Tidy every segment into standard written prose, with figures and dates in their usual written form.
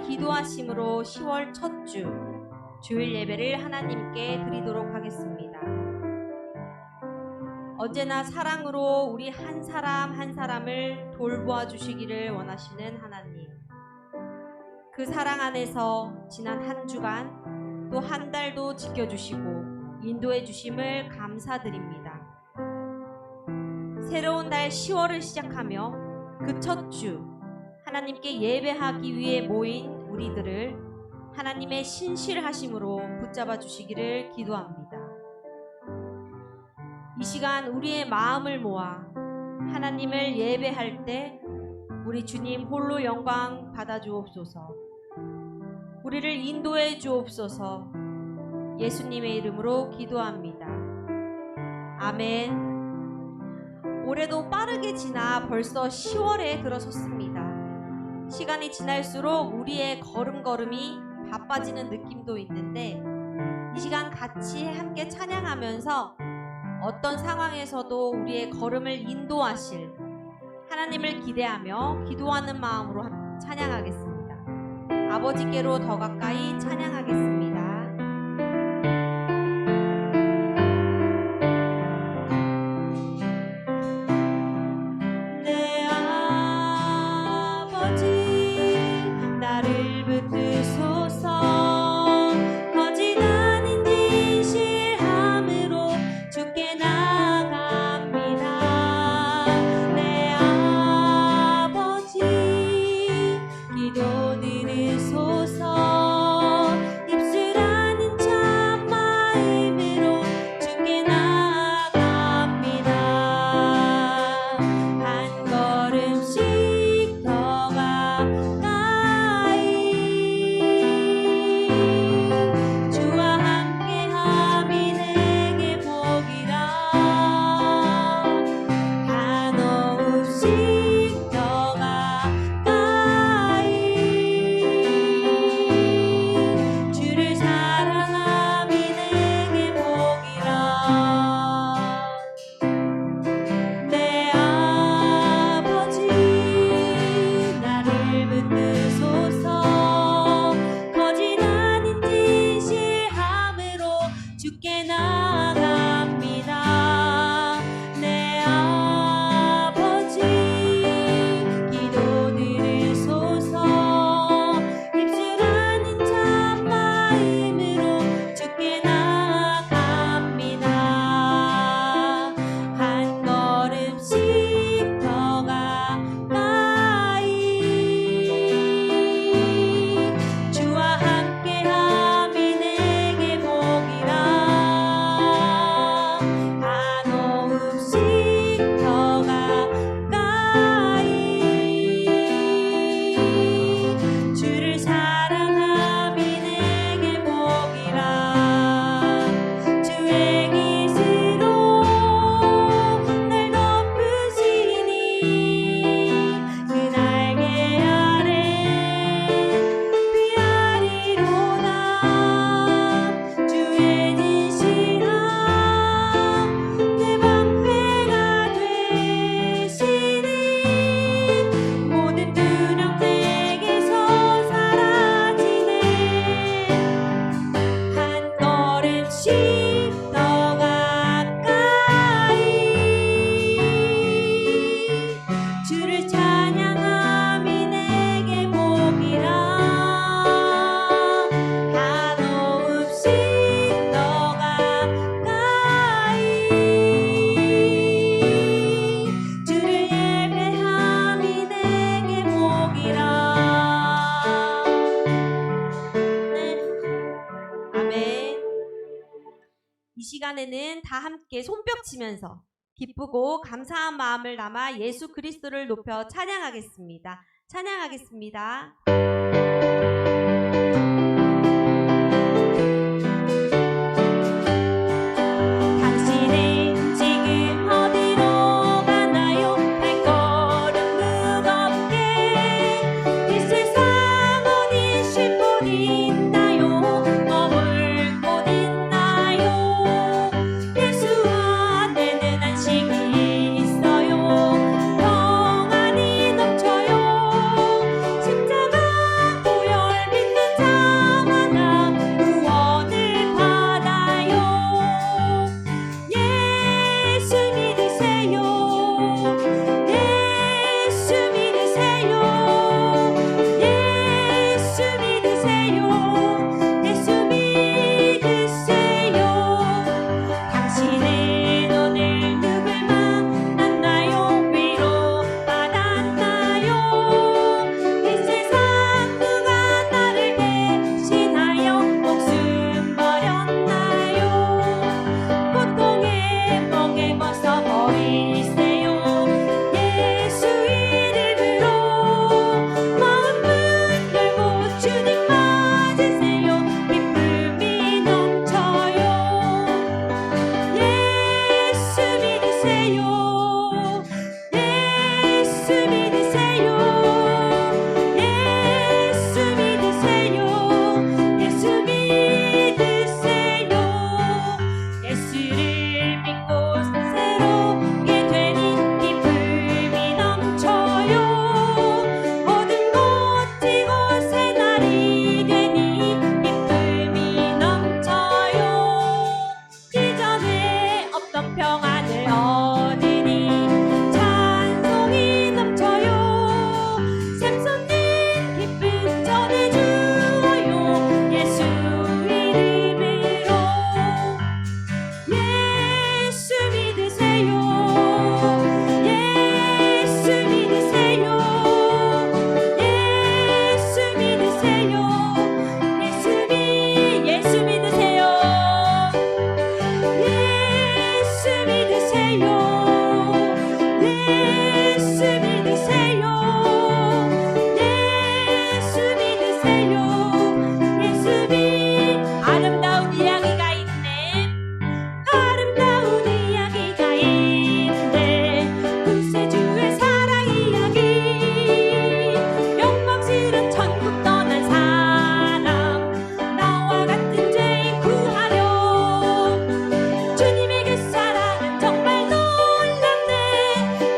기도하심으로 10월 첫 주 주일 예배를 하나님께 드리도록 하겠습니다. 언제나 사랑으로 우리 한 사람 한 사람을 돌보아 주시기를 원하시는 하나님, 그 사랑 안에서 지난 한 주간 또 한 달도 지켜주시고 인도해 주심을 감사드립니다. 새로운 달 10월을 시작하며 그 첫 주 하나님께 예배하기 위해 모인 우리들을 하나님의 신실하심으로 붙잡아 주시기를 기도합니다. 이 시간 우리의 마음을 모아 하나님을 예배할 때 우리 주님 홀로 영광 받아 주옵소서. 우리를 인도해 주옵소서. 예수님의 이름으로 기도합니다. 아멘. 올해도 빠르게 지나 벌써 10월에 들어섰습니다. 시간이 지날수록 우리의 걸음걸음이 바빠지는 느낌도 있는데, 이 시간 같이 함께 찬양하면서 어떤 상황에서도 우리의 걸음을 인도하실 하나님을 기대하며 기도하는 마음으로 찬양하겠습니다. 아버지께로 더 가까이 찬양하겠습니다. 시간에는 다 함께 손뼉 치면서 기쁘고 감사한 마음을 담아 예수 그리스도를 높여 찬양하겠습니다. 찬양하겠습니다. 평안이 넘쳐요. 십자가 보혈 평안을 얻으니 찬송이 넘쳐요. 샘솟는 기쁨 전해주어요. 예수 이름으로 예수 믿으세요. 예수 믿으세요. 예수 믿으세요. 예수 믿으세요. 예수 믿으세요. 예수 믿으세요. 예수 믿으세요. 예수 믿 아름다운 이야기가 있네. 아름다운 이야기가 있네. 구세주의 사랑 이야기. 영광스런 천국 떠난 사람 나와 같은 죄인 구하려. 주님의 그 사랑은 정말 놀랍네.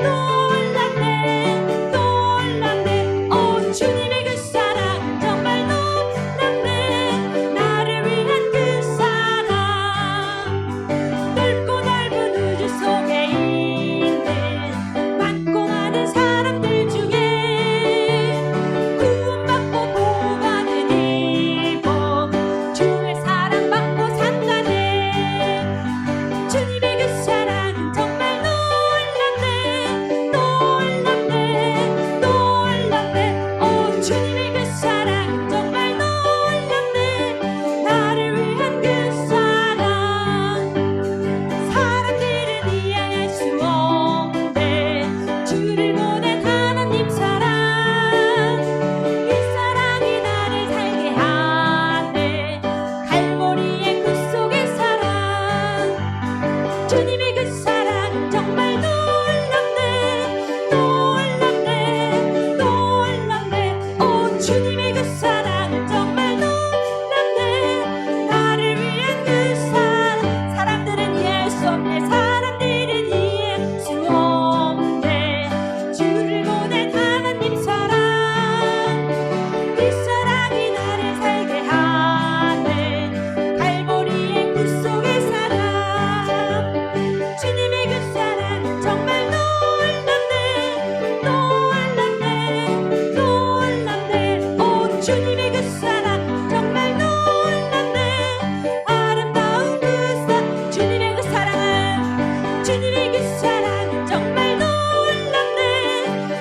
놀랍네. 놀랍네. 오 주님의 그 사랑은 정말 놀랍네. 나를 위한 그 사랑 넓고 넓은 우주 속에 있는 많고 많은 사람들 중에 구원받고 보호받은 이복 주의 사랑받고 산다네. 주님의 그 사랑은 정말 놀랍네. 놀랍네. 놀랍네. 오 주님의 그 사랑은 정말 놀랍네. 나를 위한 그 사랑 사람들은 이해할 수 없네. 주를 보낸 하나님 사랑 이 사랑이 나를 살게 하네. 갈보리의 그 속의 사랑 주님의 그 사랑은 정말 놀랍네. 놀랍네. 놀랍네. 오 주님의 그 사랑은 정말 놀랍네. 나를 위한 그 사랑 사람들은 이해할 수 없네. 사람들은 이해할 수 없네. 주를 보낸 하나님 사랑 이 사랑이 나를 살게 하네. 갈보리의 그 속의 사랑 주님의 그 사랑은 정말 놀랍네. 놀랍네. 놀랍네. 오 주님의 그 사랑 정말 놀랍네. 아름다운 그 사랑 주님의 그 사랑은 정말 놀랍네.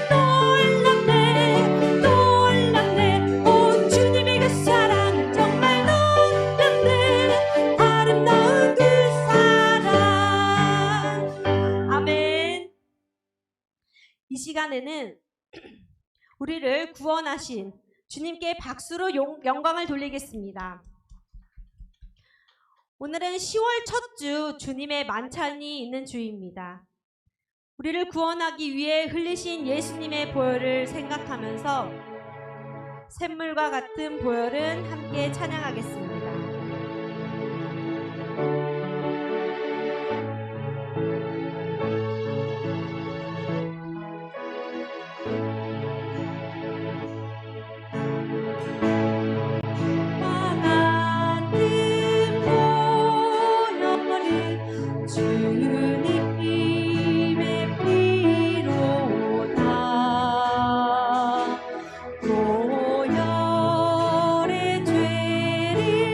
놀랍네. 놀랍네. 오 주님의 그 사랑은 정말 놀랍네. 아름다운 그 사랑. 아멘. 이 시간에는 우리를 구원하신 주님께 박수로 영광을 돌리겠습니다. 오늘은 10월 첫 주 주님의 만찬이 있는 주입니다. 우리를 구원하기 위해 흘리신 예수님의 보혈을 생각하면서 샘물과 같은 보혈은 함께 찬양하겠습니다. 주님의 피로다 보혈의 죄를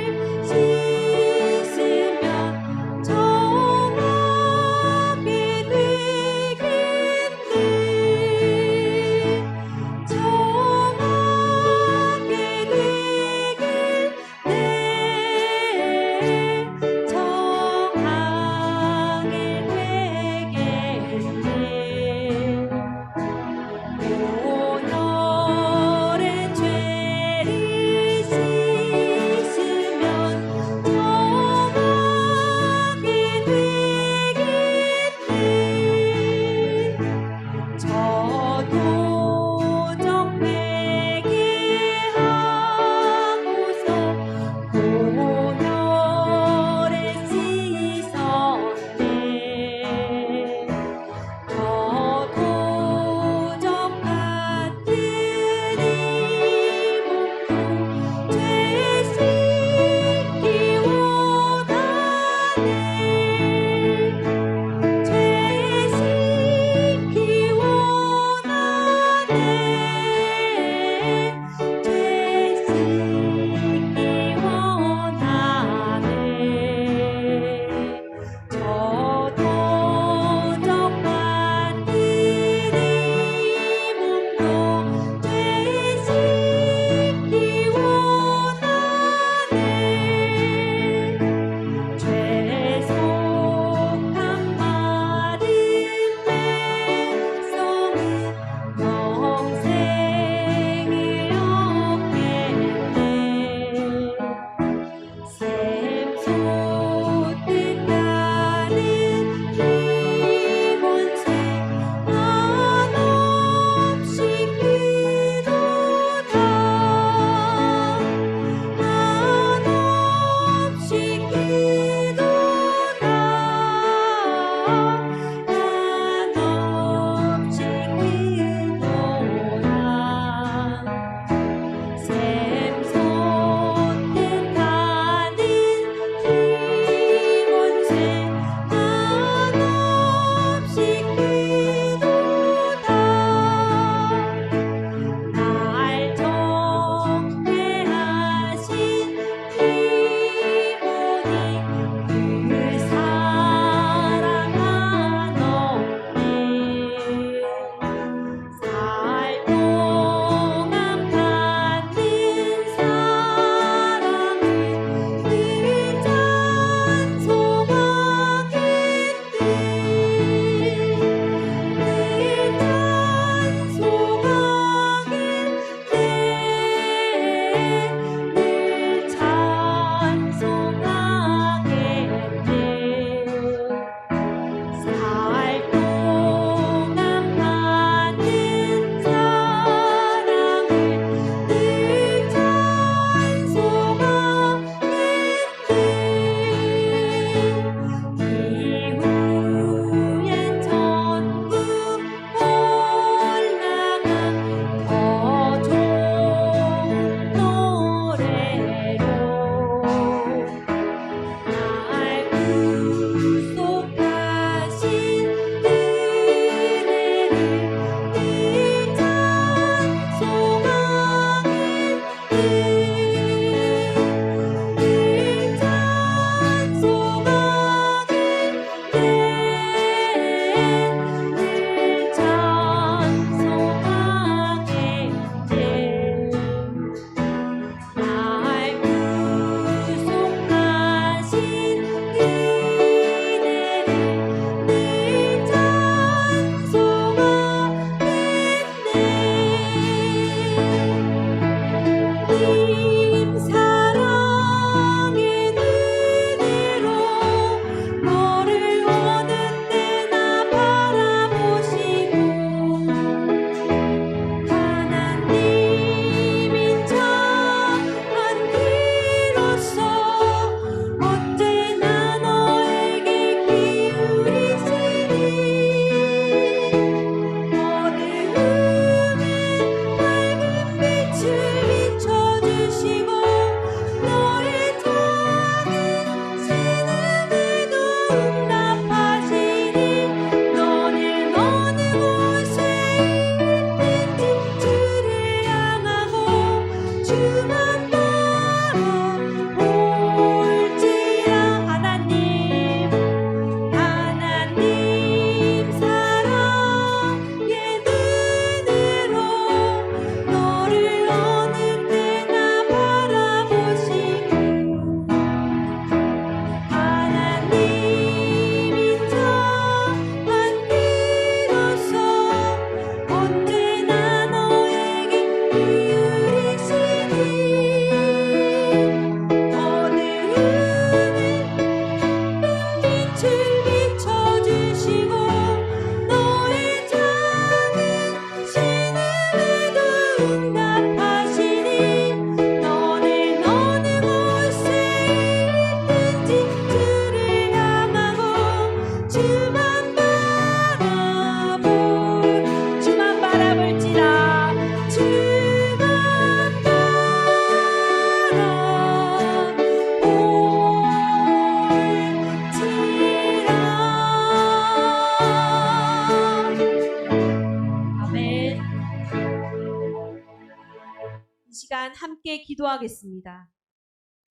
함께 기도하겠습니다.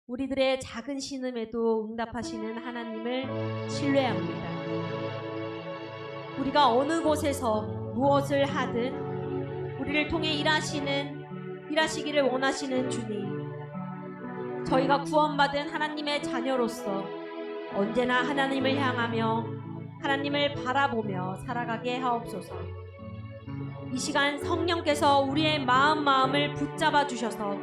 우리들의 작은 신음에도 응답하시는 하나님을 신뢰합니다. 우리가 어느 곳에서 무엇을 하든 우리를 통해 일하시기를 원하시는 주님, 저희가 구원받은 하나님의 자녀로서 언제나 하나님을 향하며 하나님을 바라보며 살아가게 하옵소서. 이 시간 성령께서 우리의 마음을 붙잡아 주셔서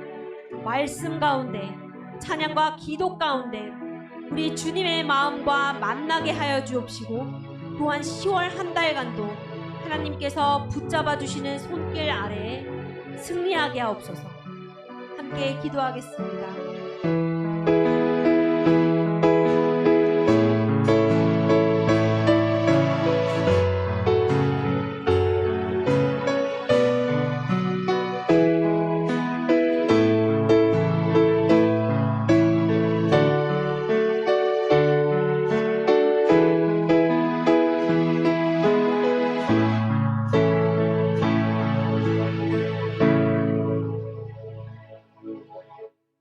말씀 가운데, 찬양과 기도 가운데 우리 주님의 마음과 만나게 하여 주옵시고, 또한 10월 한 달간도 하나님께서 붙잡아 주시는 손길 아래에 승리하게 하옵소서. 함께 기도하겠습니다.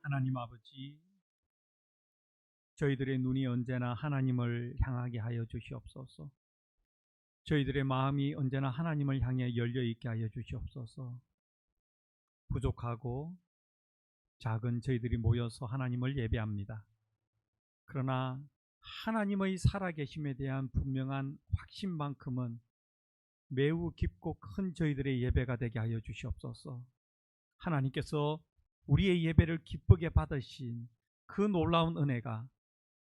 하나님 아버지, 저희들의 눈이 언제나 하나님을 향하게 하여 주시옵소서. 저희들의 마음이 언제나 하나님을 향해 열려 있게 하여 주시옵소서. 부족하고 작은 저희들이 모여서 하나님을 예배합니다. 그러나 하나님의 살아계심에 대한 분명한 확신만큼은 매우 깊고 큰 저희들의 예배가 되게 하여 주시옵소서. 하나님께서 우리의 예배를 기쁘게 받으신 그 놀라운 은혜가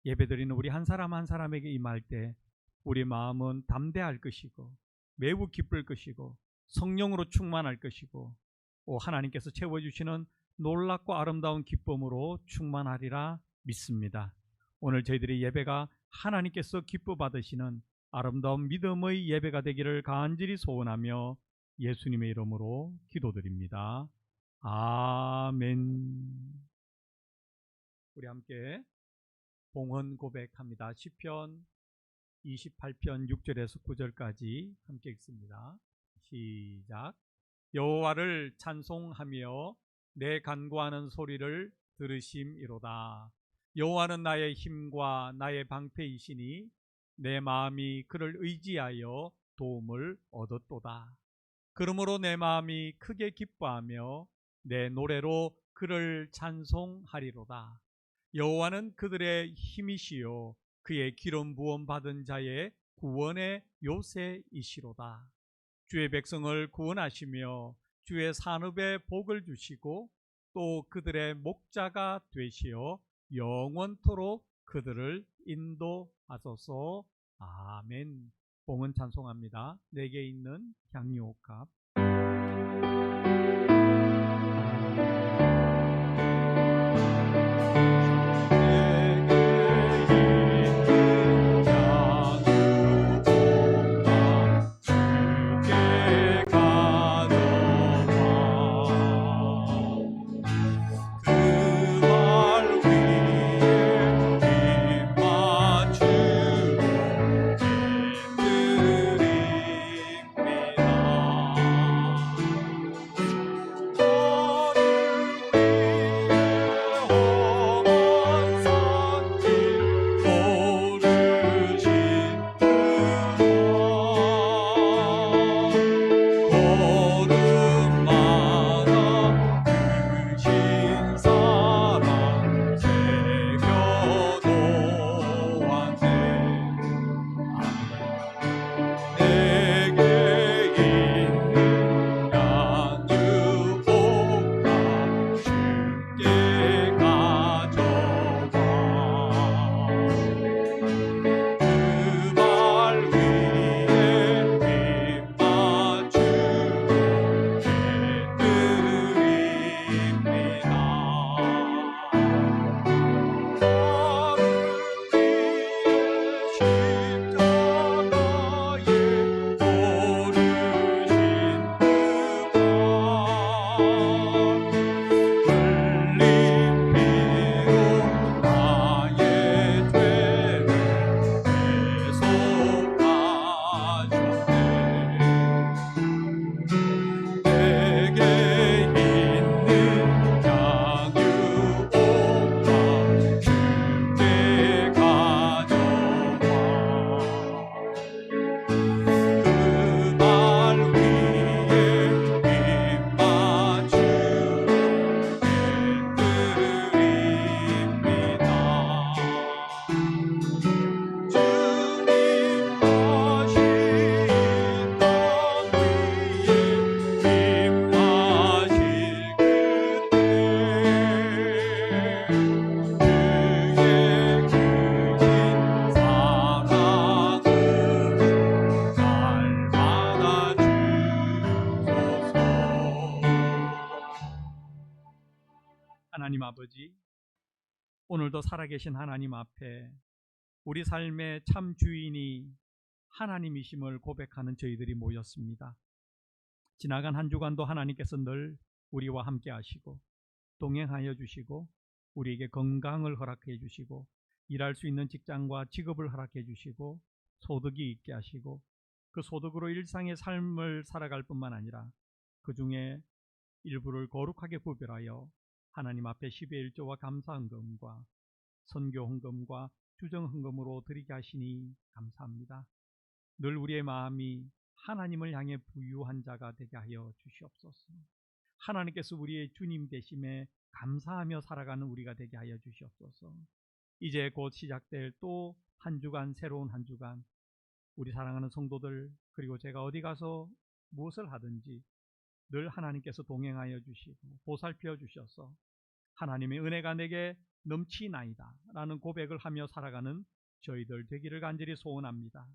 예배드리는 우리 한 사람 한 사람에게 임할 때 우리 마음은 담대할 것이고 매우 기쁠 것이고 성령으로 충만할 것이고 하나님께서 채워주시는 놀랍고 아름다운 기쁨으로 충만하리라 믿습니다. 오늘 저희들의 예배가 하나님께서 기뻐 받으시는 아름다운 믿음의 예배가 되기를 간절히 소원하며 예수님의 이름으로 기도드립니다. 아멘. 우리 함께 봉헌 고백합니다. 시편 28편 6절에서 9절까지 함께 읽습니다. 시작. 여호와를 찬송하며 내 간구하는 소리를 들으심이로다. 여호와는 나의 힘과 나의 방패이시니 내 마음이 그를 의지하여 도움을 얻었도다. 그러므로 내 마음이 크게 기뻐하며 내 노래로 그를 찬송하리로다. 여호와는 그들의 힘이시요 그의 기름 부음 받은 자의 구원의 요새이시로다. 주의 백성을 구원하시며 주의 산업에 복을 주시고 또 그들의 목자가 되시어 영원토록 그들을 인도하소서. 아멘. 봉헌 찬송합니다. 내게 있는 향유옥합. 오늘도 살아계신 하나님 앞에 우리 삶의 참 주인이 하나님이심을 고백하는 저희들이 모였습니다. 지나간 한 주간도 하나님께서 늘 우리와 함께 하시고 동행하여 주시고 우리에게 건강을 허락해 주시고 일할 수 있는 직장과 직업을 허락해 주시고 소득이 있게 하시고 그 소득으로 일상의 삶을 살아갈 뿐만 아니라 그 중에 일부를 거룩하게 구별하여 하나님 앞에 10의 1조와 감사헌금과 선교헌금과 주정헌금으로 드리게 하시니 감사합니다. 늘 우리의 마음이 하나님을 향해 부유한 자가 되게 하여 주시옵소서. 하나님께서 우리의 주님 되심에 감사하며 살아가는 우리가 되게 하여 주시옵소서. 이제 곧 시작될 또 한 주간, 새로운 한 주간, 우리 사랑하는 성도들 그리고 제가 어디 가서 무엇을 하든지 늘 하나님께서 동행하여 주시고 보살펴 주셔서 하나님의 은혜가 내게 넘치나이다 라는 고백을 하며 살아가는 저희들 되기를 간절히 소원합니다.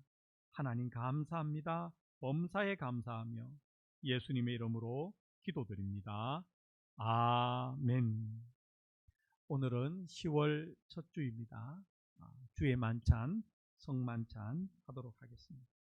하나님 감사합니다. 범사에 감사하며 예수님의 이름으로 기도드립니다. 아멘. 오늘은 10월 첫 주입니다. 주의 만찬, 성만찬 하도록 하겠습니다.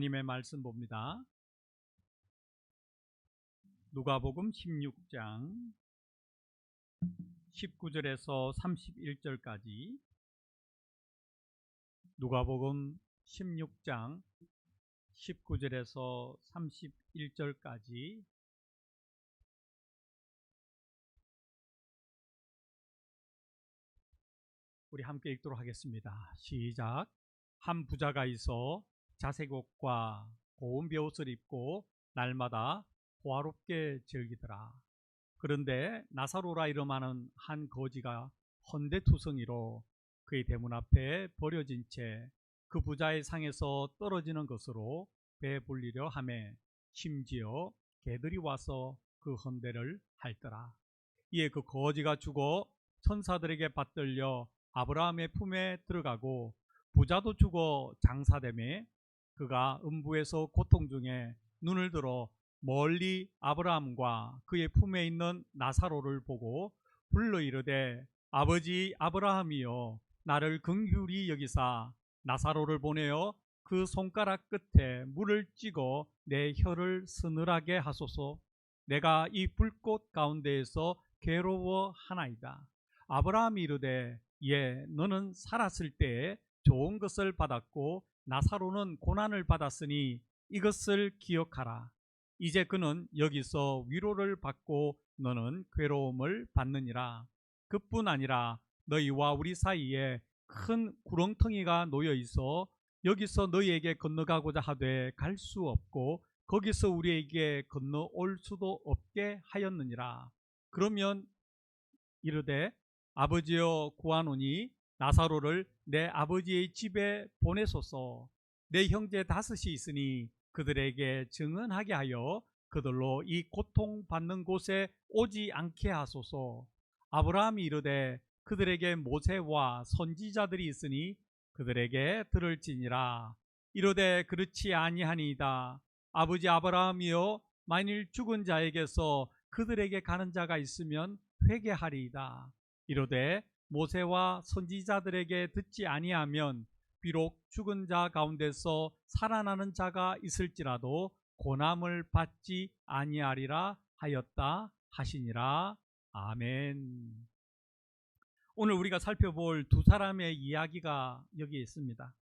하나님의 말씀 봅니다. 누가복음 16장 19절에서 31절까지. 누가복음 16장 19절에서 31절까지 우리 함께 읽도록 하겠습니다. 시작. 한 부자가 있어 자색 옷과 고운 베옷을 입고 날마다 호화롭게 즐기더라. 그런데 나사로라 이름하는 한 거지가 헌데투성이로 그의 대문 앞에 버려진 채 그 부자의 상에서 떨어지는 것으로 배불리려 하매 심지어 개들이 와서 그 헌데를 핥더라. 이에 그 거지가 죽어 천사들에게 받들려 아브라함의 품에 들어가고 부자도 죽어 장사되매 그가 음부에서 고통 중에 눈을 들어 멀리 아브라함과 그의 품에 있는 나사로를 보고 불러 이르되 아버지 아브라함이여 나를 긍휼히 여기사 나사로를 보내어 그 손가락 끝에 물을 찍어 내 혀를 서늘하게 하소서. 내가 이 불꽃 가운데에서 괴로워하나이다. 아브라함이 이르되 예 너는 살았을 때에 좋은 것을 받았고 나사로는 고난을 받았으니 이것을 기억하라. 이제 그는 여기서 위로를 받고 너는 괴로움을 받느니라. 그뿐 아니라 너희와 우리 사이에 큰 구렁텅이가 놓여 있어 여기서 너희에게 건너가고자 하되 갈 수 없고 거기서 우리에게 건너올 수도 없게 하였느니라. 그러면 이르되 아버지여 구하노니 나사로를 내 아버지의 집에 보내소서. 내 형제 다섯이 있으니 그들에게 증언하게 하여 그들로 이 고통받는 곳에 오지 않게 하소서. 아브라함이 이르되 그들에게 모세와 선지자들이 있으니 그들에게 들을지니라. 이르되 그렇지 아니하니이다. 아버지 아브라함이여 만일 죽은 자에게서 그들에게 가는 자가 있으면 회개하리이다. 이르되 모세와 선지자들에게 듣지 아니하면 비록 죽은 자 가운데서 살아나는 자가 있을지라도 고난을 받지 아니하리라 하였다 하시니라. 아멘. 오늘 우리가 살펴볼 두 사람의 이야기가 여기에 있습니다.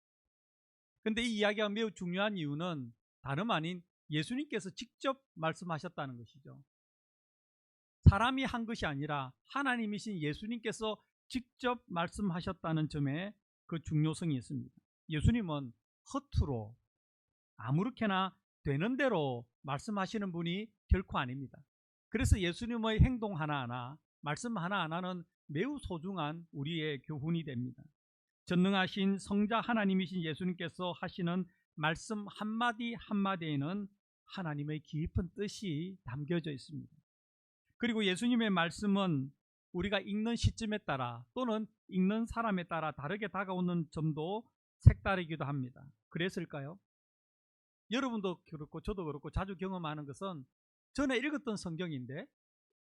근데 이 이야기가 매우 중요한 이유는 다름 아닌 예수님께서 직접 말씀하셨다는 것이죠. 사람이 한 것이 아니라 하나님이신 예수님께서 직접 말씀하셨다는 점에 그 중요성이 있습니다. 예수님은 허투루 아무렇게나 되는 대로 말씀하시는 분이 결코 아닙니다. 그래서 예수님의 행동 하나하나, 말씀 하나하나는 매우 소중한 우리의 교훈이 됩니다. 전능하신 성자 하나님이신 예수님께서 하시는 말씀 한마디 한마디에는 하나님의 깊은 뜻이 담겨져 있습니다. 그리고 예수님의 말씀은 우리가 읽는 시점에 따라 또는 읽는 사람에 따라 다르게 다가오는 점도 색다르기도 합니다. 그랬을까요? 여러분도 그렇고 저도 그렇고 자주 경험하는 것은 전에 읽었던 성경인데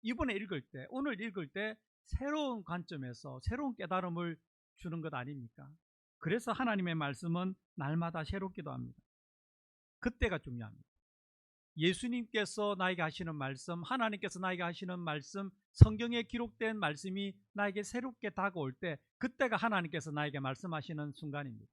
이번에 읽을 때, 오늘 읽을 때 새로운 관점에서 새로운 깨달음을 주는 것 아닙니까? 그래서 하나님의 말씀은 날마다 새롭기도 합니다. 그때가 중요합니다. 예수님께서 나에게 하시는 말씀, 하나님께서 나에게 하시는 말씀, 성경에 기록된 말씀이 나에게 새롭게 다가올 때 그때가 하나님께서 나에게 말씀하시는 순간입니다.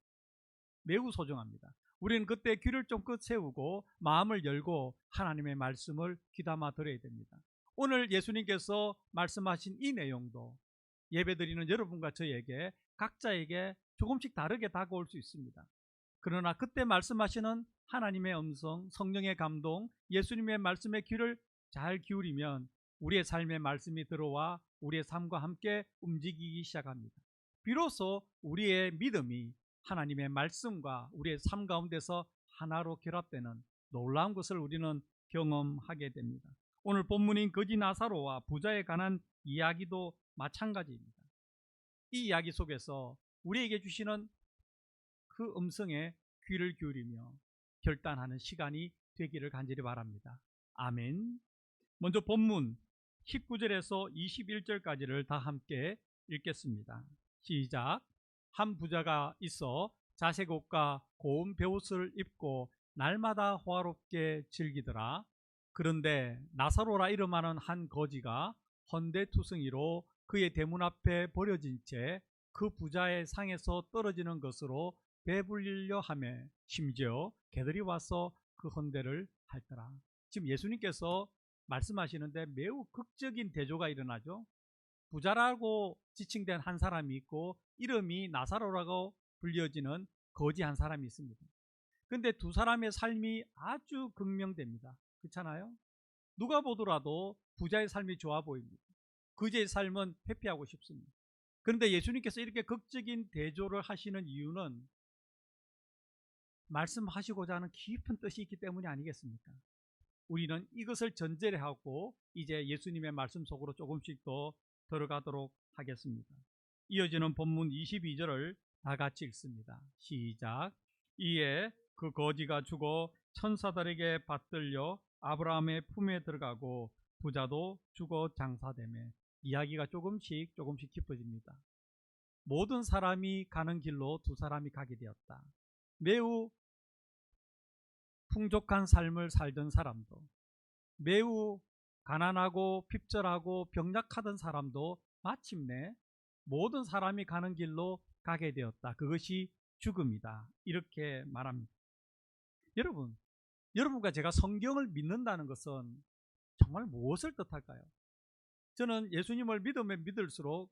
매우 소중합니다. 우리는 그때 귀를 쫑긋 세우고 마음을 열고 하나님의 말씀을 귀담아 들어야 됩니다. 오늘 예수님께서 말씀하신 이 내용도 예배드리는 여러분과 저에게 각자에게 조금씩 다르게 다가올 수 있습니다. 그러나 그때 말씀하시는 하나님의 음성, 성령의 감동, 예수님의 말씀에 귀를 잘 기울이면 우리의 삶의 말씀이 들어와 우리의 삶과 함께 움직이기 시작합니다. 비로소 우리의 믿음이 하나님의 말씀과 우리의 삶 가운데서 하나로 결합되는 놀라운 것을 우리는 경험하게 됩니다. 오늘 본문인 거지 나사로와 부자에 관한 이야기도 마찬가지입니다. 이 이야기 속에서 우리에게 주시는 그 음성에 귀를 기울이며 결단하는 시간이 되기를 간절히 바랍니다. 아멘. 먼저 본문 19절에서 21절까지를 다 함께 읽겠습니다. 시작. 한 부자가 있어 자색 옷과 고운 베옷을 입고 날마다 호화롭게 즐기더라. 그런데 나사로라 이름하는 한 거지가 헌데투성이로 그의 대문 앞에 버려진 채 그 부자의 상에서 떨어지는 것으로 배불리려 하며 심지어 개들이 와서 그 헌데를 핥더라. 지금 예수님께서 말씀하시는데 매우 극적인 대조가 일어나죠. 부자라고 지칭된 한 사람이 있고 이름이 나사로라고 불려지는 거지 한 사람이 있습니다. 근데 두 사람의 삶이 아주 극명됩니다. 그렇잖아요? 누가 보더라도 부자의 삶이 좋아 보입니다. 거지의 삶은 회피하고 싶습니다. 그런데 예수님께서 이렇게 극적인 대조를 하시는 이유는 말씀하시고자 하는 깊은 뜻이 있기 때문이 아니겠습니까? 우리는 이것을 전제를 하고 이제 예수님의 말씀 속으로 조금씩 더 들어가도록 하겠습니다. 이어지는 본문 22절을 다 같이 읽습니다. 시작. 이에 그 거지가 죽어 천사들에게 받들려 아브라함의 품에 들어가고 부자도 죽어 장사되매. 이야기가 조금씩 깊어집니다. 모든 사람이 가는 길로 두 사람이 가게 되었다. 매우 풍족한 삶을 살던 사람도, 매우 가난하고 핍절하고 병약하던 사람도 마침내 모든 사람이 가는 길로 가게 되었다. 그것이 죽음이다. 이렇게 말합니다. 여러분과 제가 성경을 믿는다는 것은 정말 무엇을 뜻할까요? 저는 예수님을 믿으면 믿을수록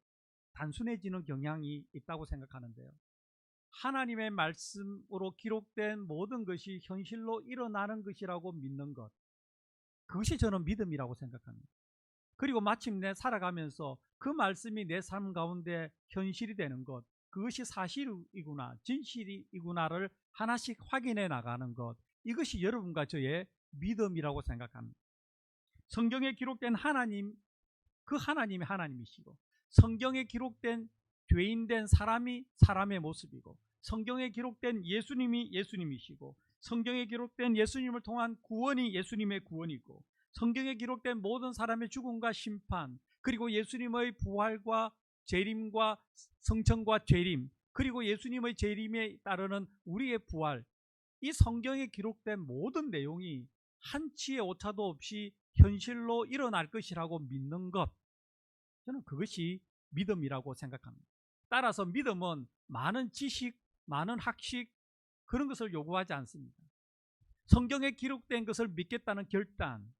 단순해지는 경향이 있다고 생각하는데요. 하나님의 말씀으로 기록된 모든 것이 현실로 일어나는 것이라고 믿는 것, 그것이 저는 믿음이라고 생각합니다. 그리고 마침내 살아가면서 그 말씀이 내 삶 가운데 현실이 되는 것, 그것이 사실이구나, 진실이구나를 하나씩 확인해 나가는 것, 이것이 여러분과 저의 믿음이라고 생각합니다. 성경에 기록된 하나님, 그 하나님이 하나님이시고, 성경에 기록된 죄인된 사람이 사람의 모습이고, 성경에 기록된 예수님이 예수님이시고, 성경에 기록된 예수님을 통한 구원이 예수님의 구원이고, 성경에 기록된 모든 사람의 죽음과 심판, 그리고 예수님의 부활과 재림과 성천과 재림, 그리고 예수님의 재림에 따르는 우리의 부활, 이 성경에 기록된 모든 내용이 한치의 오차도 없이 현실로 일어날 것이라고 믿는 것, 저는 그것이 믿음이라고 생각합니다. 따라서 믿음은 많은 지식, 많은 학식, 그런 것을 요구하지 않습니다. 성경에 기록된 것을 믿겠다는 결단,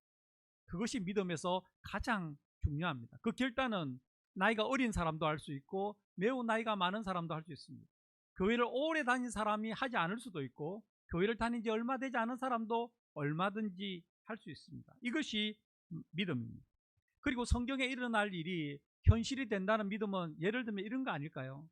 그것이 믿음에서 가장 중요합니다. 그 결단은 나이가 어린 사람도 할 수 있고 매우 나이가 많은 사람도 할 수 있습니다. 교회를 오래 다닌 사람이 하지 않을 수도 있고 교회를 다닌 지 얼마 되지 않은 사람도 얼마든지 할 수 있습니다. 이것이 믿음입니다. 그리고 성경에 일어날 일이 현실이 된다는 믿음은 예를 들면 이런 거 아닐까요?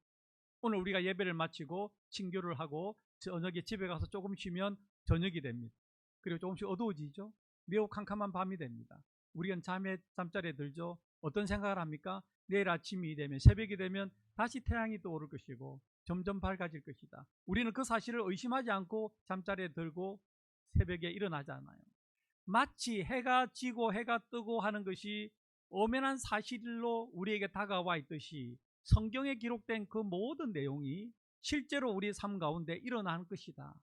오늘 우리가 예배를 마치고 친교를 하고 저녁에 집에 가서 조금 쉬면 저녁이 됩니다. 그리고 조금씩 어두워지죠. 매우 캄캄한 밤이 됩니다. 우리는 잠자리에 들죠. 어떤 생각을 합니까? 내일 아침이 되면, 새벽이 되면 다시 태양이 떠오를 것이고 점점 밝아질 것이다. 우리는 그 사실을 의심하지 않고 잠자리에 들고 새벽에 일어나잖아요. 마치 해가 지고 해가 뜨고 하는 것이 엄연한 사실로 우리에게 다가와 있듯이 성경에 기록된 그 모든 내용이 실제로 우리 삶 가운데 일어나는 것이다.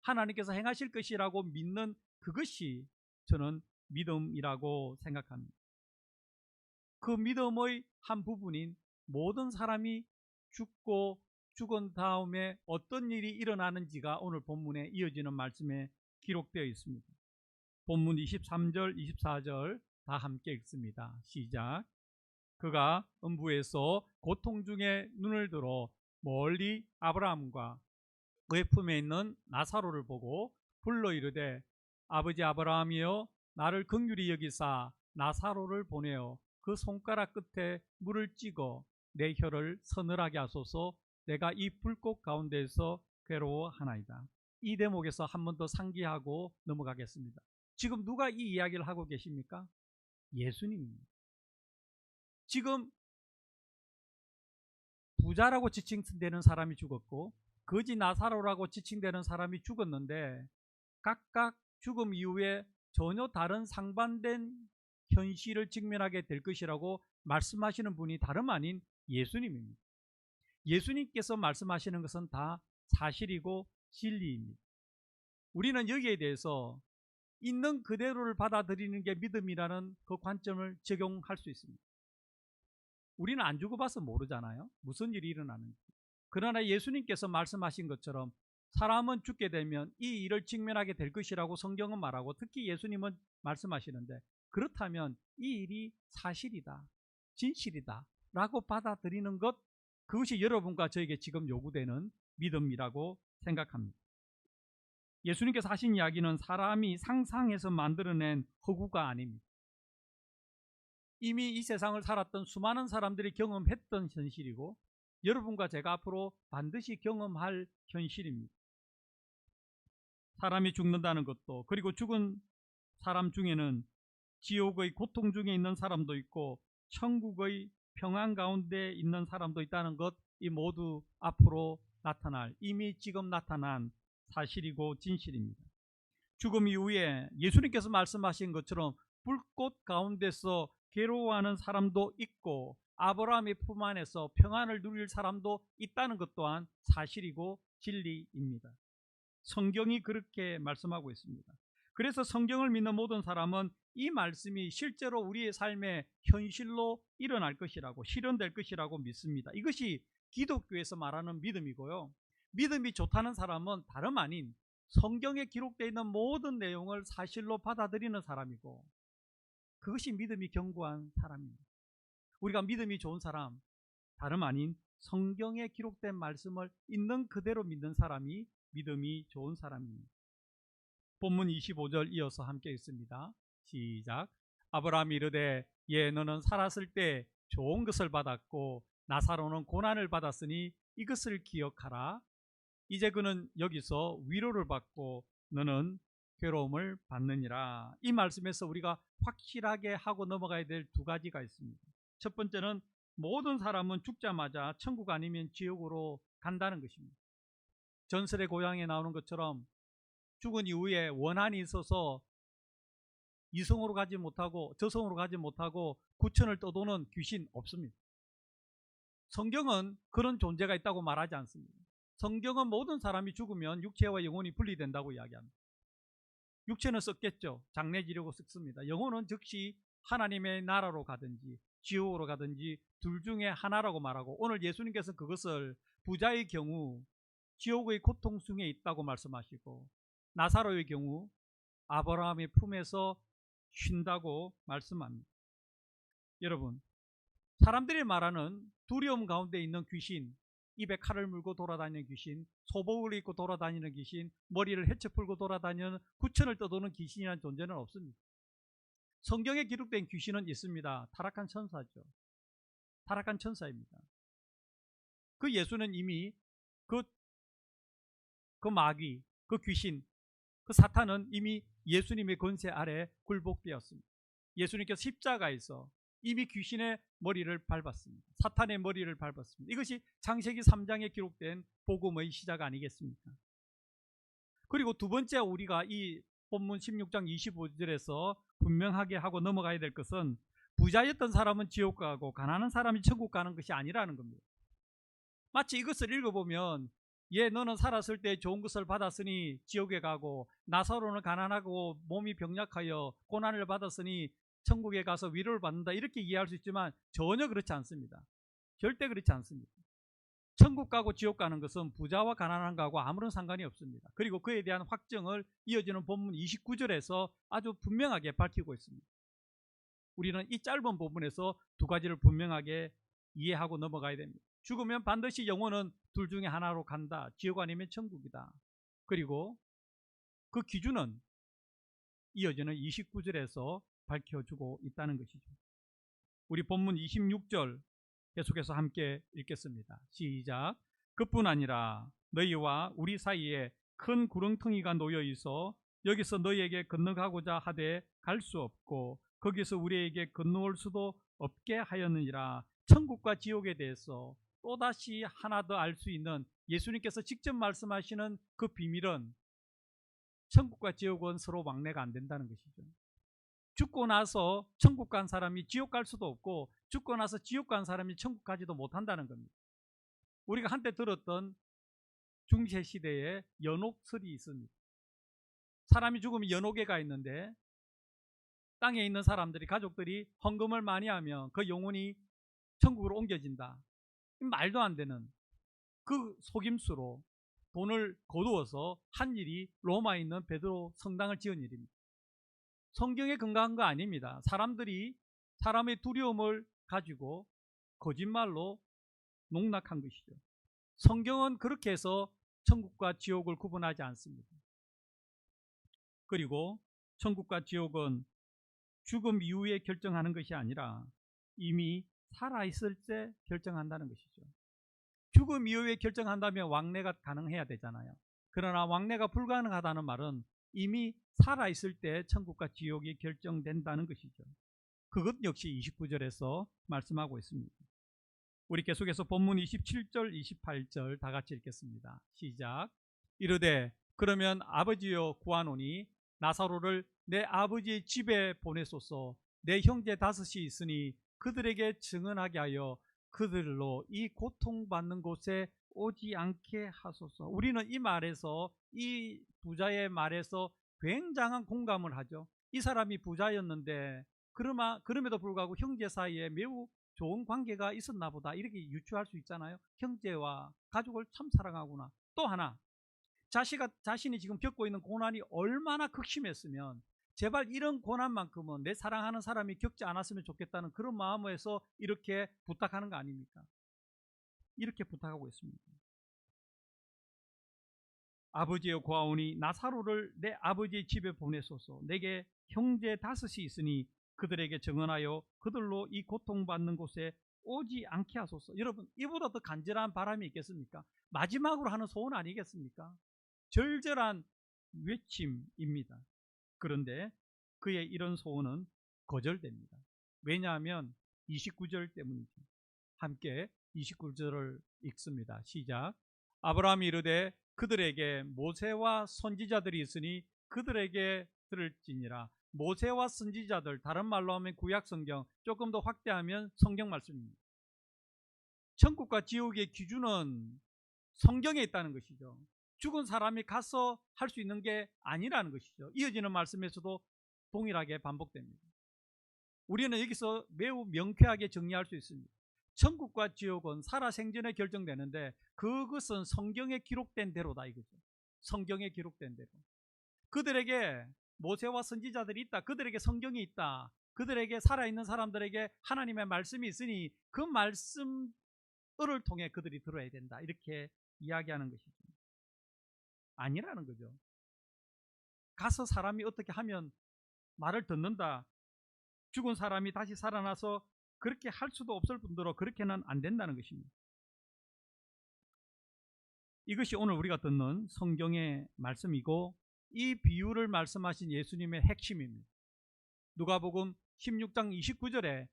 하나님께서 행하실 것이라고 믿는 그것이 저는 믿음이라고 생각합니다. 그 믿음의 한 부분인 모든 사람이 죽고 죽은 다음에 어떤 일이 일어나는지가 오늘 본문에 이어지는 말씀에 기록되어 있습니다. 본문 23절, 24절 다 함께 읽습니다. 시작. 그가 음부에서 고통 중에 눈을 들어 멀리 아브라함과 그의 품에 있는 나사로를 보고 불러 이르되 아버지 아브라함이여 나를 긍휼히 여기사 나사로를 보내어 그 손가락 끝에 물을 찍어 내 혀를 서늘하게 하소서. 내가 이 불꽃 가운데에서 괴로워하나이다. 이 대목에서 한 번 더 상기하고 넘어가겠습니다. 지금 누가 이 이야기를 하고 계십니까? 예수님입니다. 지금 부자라고 지칭되는 사람이 죽었고 거지 나사로라고 지칭되는 사람이 죽었는데 각각 죽음 이후에 전혀 다른 상반된 현실을 직면하게 될 것이라고 말씀하시는 분이 다름 아닌 예수님입니다. 예수님께서 말씀하시는 것은 다 사실이고 진리입니다. 우리는 여기에 대해서 있는 그대로를 받아들이는 게 믿음이라는 그 관점을 적용할 수 있습니다. 우리는 안 죽어봐서 모르잖아요. 무슨 일이 일어나는지. 그러나 예수님께서 말씀하신 것처럼 사람은 죽게 되면 이 일을 직면하게 될 것이라고 성경은 말하고, 특히 예수님은 말씀하시는데, 그렇다면 이 일이 사실이다, 진실이다 라고 받아들이는 것, 그것이 여러분과 저에게 지금 요구되는 믿음이라고 생각합니다. 예수님께서 하신 이야기는 사람이 상상해서 만들어낸 허구가 아닙니다. 이미 이 세상을 살았던 수많은 사람들이 경험했던 현실이고, 여러분과 제가 앞으로 반드시 경험할 현실입니다. 사람이 죽는다는 것도, 그리고 죽은 사람 중에는 지옥의 고통 중에 있는 사람도 있고 천국의 평안 가운데 있는 사람도 있다는 것, 이 모두 앞으로 나타날, 이미 지금 나타난 사실이고 진실입니다. 죽음 이후에 예수님께서 말씀하신 것처럼 불꽃 가운데서 괴로워하는 사람도 있고 아브라함의 품 안에서 평안을 누릴 사람도 있다는 것 또한 사실이고 진리입니다. 성경이 그렇게 말씀하고 있습니다. 그래서 성경을 믿는 모든 사람은 이 말씀이 실제로 우리의 삶의 현실로 일어날 것이라고, 실현될 것이라고 믿습니다. 이것이 기독교에서 말하는 믿음이고요. 믿음이 좋다는 사람은 다름 아닌 성경에 기록되어 있는 모든 내용을 사실로 받아들이는 사람이고, 그것이 믿음이 견고한 사람입니다. 우리가 믿음이 좋은 사람, 다름 아닌 성경에 기록된 말씀을 있는 그대로 믿는 사람이 믿음이 좋은 사람입니다. 본문 25절 이어서 함께 읽습니다. 시작. 아브라함이 이르되 예 너는 살았을 때 좋은 것을 받았고 나사로는 고난을 받았으니 이것을 기억하라. 이제 그는 여기서 위로를 받고 너는 괴로움을 받느니라. 이 말씀에서 우리가 확실하게 하고 넘어가야 될 두 가지가 있습니다. 첫 번째는 모든 사람은 죽자마자 천국 아니면 지옥으로 간다는 것입니다. 전설의 고향에 나오는 것처럼 죽은 이후에 원한이 있어서 이성으로 가지 못하고 저성으로 가지 못하고 구천을 떠도는 귀신 없습니다. 성경은 그런 존재가 있다고 말하지 않습니다. 성경은 모든 사람이 죽으면 육체와 영혼이 분리된다고 이야기합니다. 육체는 썩겠죠. 장례 지르고 썩습니다. 영혼은 즉시 하나님의 나라로 가든지 지옥으로 가든지 둘 중에 하나라고 말하고, 오늘 예수님께서 그것을 부자의 경우 지옥의 고통 중에 있다고 말씀하시고, 나사로의 경우 아브라함의 품에서 쉰다고 말씀합니다. 여러분, 사람들이 말하는 두려움 가운데 있는 귀신, 입에 칼을 물고 돌아다니는 귀신, 소복을 입고 돌아다니는 귀신, 머리를 헤쳐 풀고 돌아다니는 구천을 떠도는 귀신이라는 존재는 없습니다. 성경에 기록된 귀신은 있습니다. 타락한 천사죠. 타락한 천사입니다. 그 예수는 이미 그 마귀, 그 귀신, 그 사탄은 이미 예수님의 권세 아래 굴복되었습니다. 예수님께서 십자가에서 이미 귀신의 머리를 밟았습니다. 사탄의 머리를 밟았습니다. 이것이 창세기 3장에 기록된 복음의 시작 아니겠습니까? 그리고 두 번째, 우리가 이 본문 16장 25절에서 분명하게 하고 넘어가야 될 것은 부자였던 사람은 지옥 가고 가난한 사람이 천국 가는 것이 아니라는 겁니다. 마치 이것을 읽어보면 예 너는 살았을 때 좋은 것을 받았으니 지옥에 가고 나사로는 가난하고 몸이 병약하여 고난을 받았으니 천국에 가서 위로를 받는다, 이렇게 이해할 수 있지만 전혀 그렇지 않습니다. 절대 그렇지 않습니다. 천국 가고 지옥 가는 것은 부자와 가난한 거하고 아무런 상관이 없습니다. 그리고 그에 대한 확정을 이어지는 본문 29절에서 아주 분명하게 밝히고 있습니다. 우리는 이 짧은 부분에서 두 가지를 분명하게 이해하고 넘어가야 됩니다. 죽으면 반드시 영혼은 둘 중에 하나로 간다. 지옥 아니면 천국이다. 그리고 그 기준은 이어지는 29절에서 밝혀주고 있다는 것이죠. 우리 본문 26절 계속해서 함께 읽겠습니다. 시작. 그뿐 아니라 너희와 우리 사이에 큰 구렁텅이가 놓여 있어 여기서 너희에게 건너가고자 하되 갈 수 없고 거기서 우리에게 건너올 수도 없게 하였느니라. 천국과 지옥에 대해서 또다시 하나 더 알 수 있는 예수님께서 직접 말씀하시는 그 비밀은 천국과 지옥은 서로 왕래가 안 된다는 것이죠. 죽고 나서 천국 간 사람이 지옥 갈 수도 없고 죽고 나서 지옥 간 사람이 천국 가지도 못한다는 겁니다. 우리가 한때 들었던 중세 시대에 연옥설이 있습니다. 사람이 죽으면 연옥에가 있는데 땅에 있는 사람들이, 가족들이 헌금을 많이 하면 그 영혼이 천국으로 옮겨진다. 말도 안 되는 그 속임수로 돈을 거두어서 한 일이 로마에 있는 베드로 성당을 지은 일입니다. 성경에 근거한 거 아닙니다. 사람들이 사람의 두려움을 가지고 거짓말로 농락한 것이죠. 성경은 그렇게 해서 천국과 지옥을 구분하지 않습니다. 그리고 천국과 지옥은 죽음 이후에 결정하는 것이 아니라 이미 살아있을 때 결정한다는 것이죠. 죽음 이후에 결정한다면 왕래가 가능해야 되잖아요. 그러나 왕래가 불가능하다는 말은 이미 살아있을 때 천국과 지옥이 결정된다는 것이죠. 그것 역시 29절에서 말씀하고 있습니다. 우리 계속해서 본문 27절, 28절 다 같이 읽겠습니다. 시작. 이르되 그러면 아버지여 구하노니 나사로를 내 아버지의 집에 보내소서. 내 형제 다섯이 있으니 그들에게 증언하게 하여 그들로 이 고통받는 곳에 오지 않게 하소서. 우리는 이 말에서, 이 부자의 말에서 굉장한 공감을 하죠. 이 사람이 부자였는데 그럼에도 불구하고 형제 사이에 매우 좋은 관계가 있었나 보다, 이렇게 유추할 수 있잖아요. 형제와 가족을 참 사랑하구나. 또 하나, 자신이 지금 겪고 있는 고난이 얼마나 극심했으면 제발 이런 고난만큼은 내 사랑하는 사람이 겪지 않았으면 좋겠다는 그런 마음에서 이렇게 부탁하는 거 아닙니까? 이렇게 부탁하고 있습니다. 아버지여 구하오니 나사로를 내 아버지의 집에 보내소서. 내게 형제 다섯이 있으니 그들에게 증언하여 그들로 이 고통받는 곳에 오지 않게 하소서. 여러분, 이보다 더 간절한 바람이 있겠습니까? 마지막으로 하는 소원 아니겠습니까? 절절한 외침입니다. 그런데 그의 이런 소원은 거절됩니다. 왜냐하면 29절 때문이죠. 함께 29절을 읽습니다. 시작. 아브라함이 이르되 그들에게 모세와 선지자들이 있으니 그들에게 들을지니라. 모세와 선지자들, 다른 말로 하면 구약성경, 조금 더 확대하면 성경 말씀입니다. 천국과 지옥의 기준은 성경에 있다는 것이죠. 죽은 사람이 가서 할 수 있는 게 아니라는 것이죠. 이어지는 말씀에서도 동일하게 반복됩니다. 우리는 여기서 매우 명쾌하게 정리할 수 있습니다. 천국과 지옥은 살아생전에 결정되는데 그것은 성경에 기록된 대로다 이거죠. 성경에 기록된 대로. 그들에게 모세와 선지자들이 있다. 그들에게 성경이 있다. 그들에게 살아있는 사람들에게 하나님의 말씀이 있으니 그 말씀을 통해 그들이 들어야 된다. 이렇게 이야기하는 것이죠. 아니라는 거죠. 가서 사람이 어떻게 하면 말을 듣는다. 죽은 사람이 다시 살아나서 그렇게 할 수도 없을 뿐더러 그렇게는 안 된다는 것입니다. 이것이 오늘 우리가 듣는 성경의 말씀이고 이 비유를 말씀하신 예수님의 핵심입니다. 누가복음 16장 29절에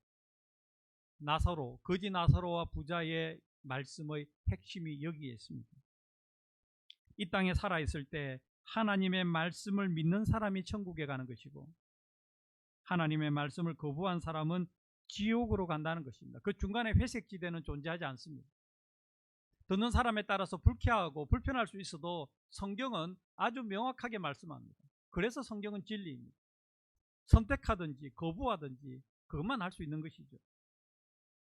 나사로, 거지 나사로와 부자의 말씀의 핵심이 여기에 있습니다. 이 땅에 살아있을 때 하나님의 말씀을 믿는 사람이 천국에 가는 것이고 하나님의 말씀을 거부한 사람은 지옥으로 간다는 것입니다. 그 중간에 회색지대는 존재하지 않습니다. 듣는 사람에 따라서 불쾌하고 불편할 수 있어도 성경은 아주 명확하게 말씀합니다. 그래서 성경은 진리입니다. 선택하든지 거부하든지 그것만 할 수 있는 것이죠.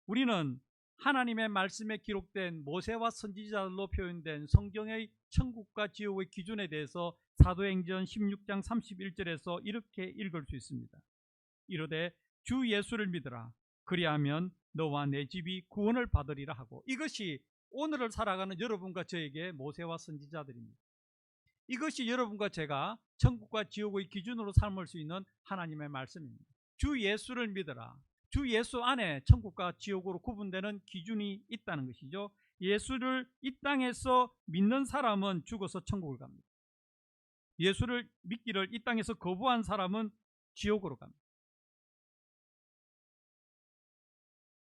우리는 하나님의 말씀에 기록된 모세와 선지자들로 표현된 성경의 천국과 지옥의 기준에 대해서 사도행전 16장 31절에서 이렇게 읽을 수 있습니다. 이르되 주 예수를 믿으라. 그리하면 너와 내 집이 구원을 받으리라 하고, 이것이 오늘을 살아가는 여러분과 저에게 모세와 선지자들입니다. 이것이 여러분과 제가 천국과 지옥의 기준으로 삼을 수 있는 하나님의 말씀입니다. 주 예수를 믿으라. 주 예수 안에 천국과 지옥으로 구분되는 기준이 있다는 것이죠. 예수를 이 땅에서 믿는 사람은 죽어서 천국을 갑니다. 예수를 믿기를 이 땅에서 거부한 사람은 지옥으로 갑니다.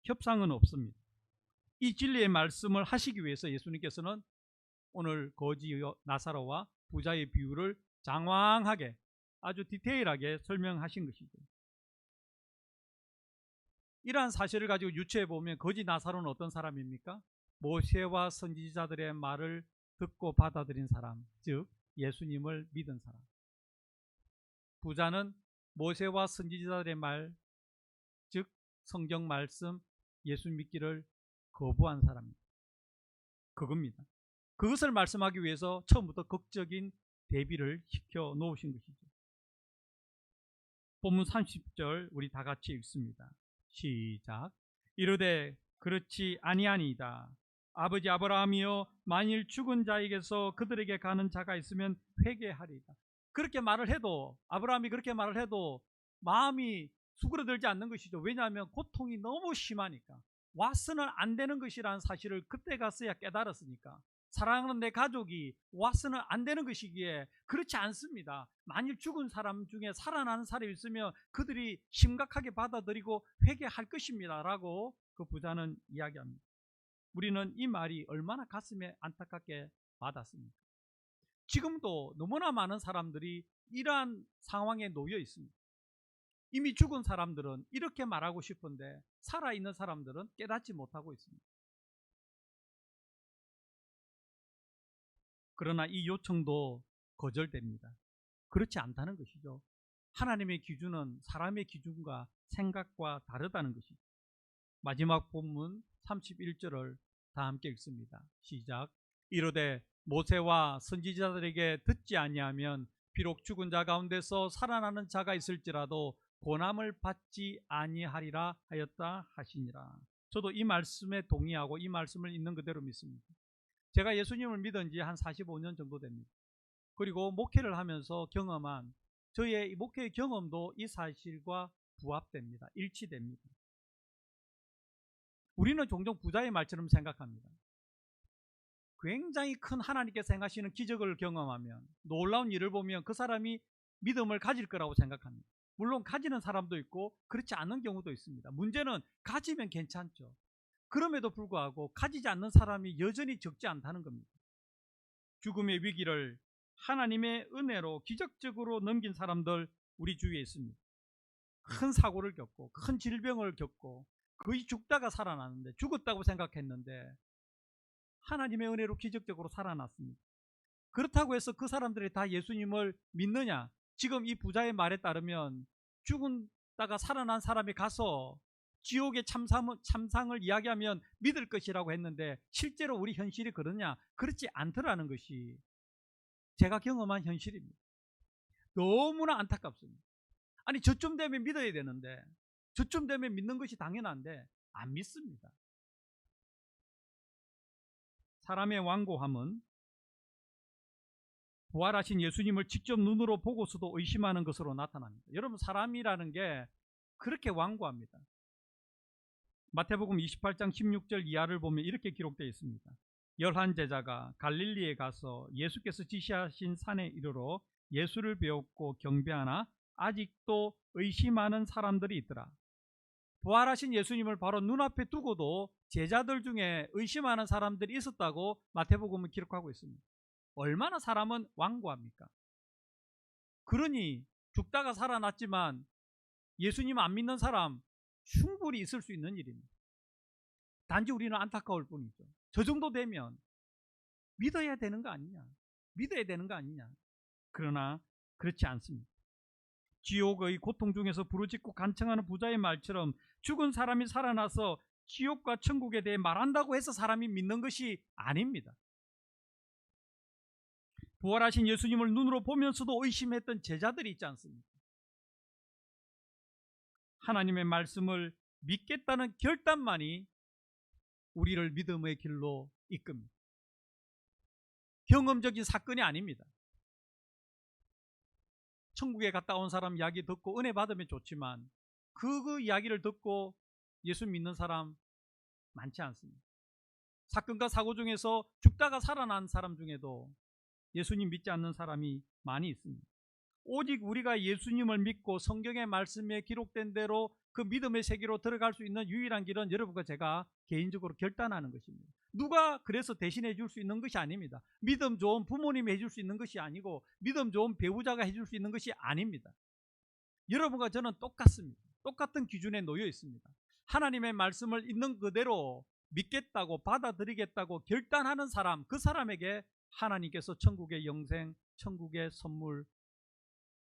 협상은 없습니다. 이 진리의 말씀을 하시기 위해서 예수님께서는 오늘 거지 나사로와 부자의 비유를 장황하게 아주 디테일하게 설명하신 것이죠. 이러한 사실을 가지고 유추해 보면 거지 나사로는 어떤 사람입니까? 모세와 선지자들의 말을 듣고 받아들인 사람, 즉 예수님을 믿은 사람. 부자는 모세와 선지자들의 말, 즉 성경 말씀, 예수 믿기를 거부한 사람입니다. 그겁니다. 그것을 말씀하기 위해서 처음부터 극적인 대비를 시켜 놓으신 것이죠. 본문 30절 우리 다 같이 읽습니다. 시작. 이르되 그렇지 아니하니이다. 아버지 아브라함이여 만일 죽은 자에게서 그들에게 가는 자가 있으면 회개하리이다. 그렇게 말을 해도, 아브라함이 그렇게 말을 해도 마음이 수그러들지 않는 것이죠. 왜냐하면 고통이 너무 심하니까. 와서는 안 되는 것이라는 사실을 그때 가서야 깨달았으니까. 사랑하는 내 가족이 와서는 안 되는 것이기에 그렇지 않습니다. 만일 죽은 사람 중에 살아나는 사람이 있으면 그들이 심각하게 받아들이고 회개할 것입니다 라고 그 부자는 이야기합니다. 우리는 이 말이 얼마나 가슴에 안타깝게 와닿습니까? 지금도 너무나 많은 사람들이 이러한 상황에 놓여 있습니다. 이미 죽은 사람들은 이렇게 말하고 싶은데 살아있는 사람들은 깨닫지 못하고 있습니다. 그러나 이 요청도 거절됩니다. 그렇지 않다는 것이죠. 하나님의 기준은 사람의 기준과 생각과 다르다는 것이죠. 마지막 본문 31절을 다 함께 읽습니다. 시작. 이르되 모세와 선지자들에게 듣지 아니하면 비록 죽은 자 가운데서 살아나는 자가 있을지라도 고난을 받지 아니하리라 하였다 하시니라. 저도 이 말씀에 동의하고 이 말씀을 있는 그대로 믿습니다. 제가 예수님을 믿은 지 한 45년 정도 됩니다. 그리고 목회를 하면서 경험한 저의 목회의 경험도 이 사실과 부합됩니다. 일치됩니다. 우리는 종종 부자의 말처럼 생각합니다. 굉장히 큰 하나님께서 행하시는 기적을 경험하면, 놀라운 일을 보면 그 사람이 믿음을 가질 거라고 생각합니다. 물론 가지는 사람도 있고 그렇지 않은 경우도 있습니다. 문제는 가지면 괜찮죠. 그럼에도 불구하고 가지지 않는 사람이 여전히 적지 않다는 겁니다. 죽음의 위기를 하나님의 은혜로 기적적으로 넘긴 사람들 우리 주위에 있습니다. 큰 사고를 겪고 큰 질병을 겪고 거의 죽다가 살아났는데, 죽었다고 생각했는데 하나님의 은혜로 기적적으로 살아났습니다. 그렇다고 해서 그 사람들이 다 예수님을 믿느냐? 지금 이 부자의 말에 따르면 죽었다가 살아난 사람이 가서 지옥의 참상을 이야기하면 믿을 것이라고 했는데 실제로 우리 현실이 그러냐? 그렇지 않더라는 것이 제가 경험한 현실입니다. 너무나 안타깝습니다. 아니, 저쯤 되면 믿어야 되는데, 저쯤 되면 믿는 것이 당연한데 안 믿습니다. 사람의 완고함은 부활하신 예수님을 직접 눈으로 보고서도 의심하는 것으로 나타납니다. 여러분, 사람이라는 게 그렇게 완고합니다. 마태복음 28장 16절 이하를 보면 이렇게 기록되어 있습니다. 11 제자가 갈릴리에 가서 예수께서 지시하신 산에 이르러 예수를 배웠고 경배하나 아직도 의심하는 사람들이 있더라. 부활하신 예수님을 바로 눈앞에 두고도 제자들 중에 의심하는 사람들이 있었다고 마태복음은 기록하고 있습니다. 얼마나 사람은 완고합니까? 그러니 죽다가 살아났지만 예수님 안 믿는 사람 충분히 있을 수 있는 일입니다. 단지 우리는 안타까울 뿐이죠. 저 정도 되면 믿어야 되는 거 아니냐? 믿어야 되는 거 아니냐? 그러나 그렇지 않습니다. 지옥의 고통 중에서 부르짖고 간청하는 부자의 말처럼 죽은 사람이 살아나서 지옥과 천국에 대해 말한다고 해서 사람이 믿는 것이 아닙니다. 부활하신 예수님을 눈으로 보면서도 의심했던 제자들이 있지 않습니까? 하나님의 말씀을 믿겠다는 결단만이 우리를 믿음의 길로 이끕니다. 경험적인 사건이 아닙니다. 천국에 갔다 온 사람 이야기 듣고 은혜 받으면 좋지만 그 이야기를 듣고 예수 믿는 사람 많지 않습니다. 사건과 사고 중에서 죽다가 살아난 사람 중에도 예수님 믿지 않는 사람이 많이 있습니다. 오직 우리가 예수님을 믿고 성경의 말씀에 기록된 대로 그 믿음의 세계로 들어갈 수 있는 유일한 길은 여러분과 제가 개인적으로 결단하는 것입니다. 누가 그래서 대신해 줄 수 있는 것이 아닙니다. 믿음 좋은 부모님이 해줄 수 있는 것이 아니고 믿음 좋은 배우자가 해줄 수 있는 것이 아닙니다. 여러분과 저는 똑같습니다. 똑같은 기준에 놓여 있습니다. 하나님의 말씀을 있는 그대로 믿겠다고 받아들이겠다고 결단하는 사람, 그 사람에게 하나님께서 천국의 영생, 천국의 선물